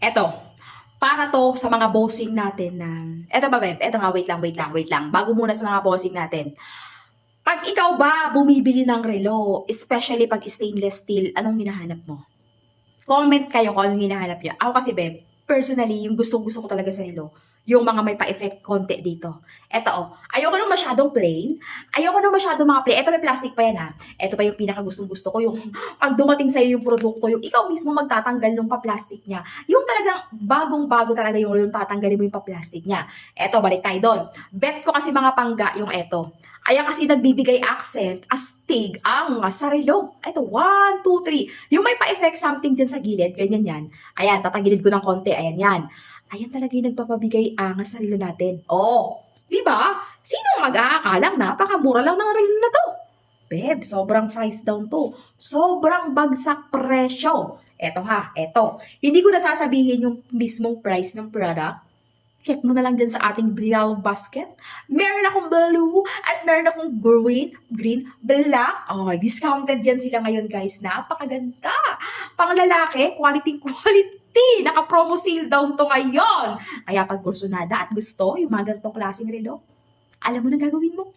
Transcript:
Eto, para to sa mga bossing natin na, eto ba, Beb? Eto nga, wait lang. Bago muna sa mga bossing natin. Pag ikaw ba bumibili ng relo, especially pag stainless steel, anong hinahanap mo? Comment kayo kung anong hinahanap nyo. Ako kasi, Beb, personally, yung gustong-gusto ko talaga sa relo, yung mga may pa-effect konti dito. Eto, oh. Ayoko nung masyadong plain. Ayoko nung masyadong mga plain. Eto, may plastic pa yan, ha. Eto pa yung pinaka-gustong-gusto ko. Yung pag dumating sa'yo yung produkto, yung ikaw mismo magtatanggal ng pa-plastic niya. Yung talagang bagong-bago talaga yung tatanggalin mo yung pa-plastic niya. Eto, balik tayo doon. Bet ko kasi mga pangga yung eto. Ayan kasi nagbibigay accent, astig, ang sarilo. Ito, 1, 2, 3. Yung may pa-effect something din sa gilid, ganyan yan. Ayan, tatagilid ko ng konti, ayan yan. Ayan talaga yung nagpapabigay angas sa relo natin. Oh, di ba? Sino mag-aakalang napakamura lang ng relo na to? Beb, sobrang price down to. Sobrang bagsak presyo. Eto ha, eto. Hindi ko nasasabihin yung mismong price ng product. Check mo na lang dyan sa ating Brial basket. Meron akong blue at meron akong green, black. Oh, discounted yan sila ngayon, guys. Napakaganda. Pang lalaki, quality. Naka-promo sale down to ngayon. Kaya pag kursunada at gusto yung mga ganitong klaseng relo, alam mo na gagawin mo.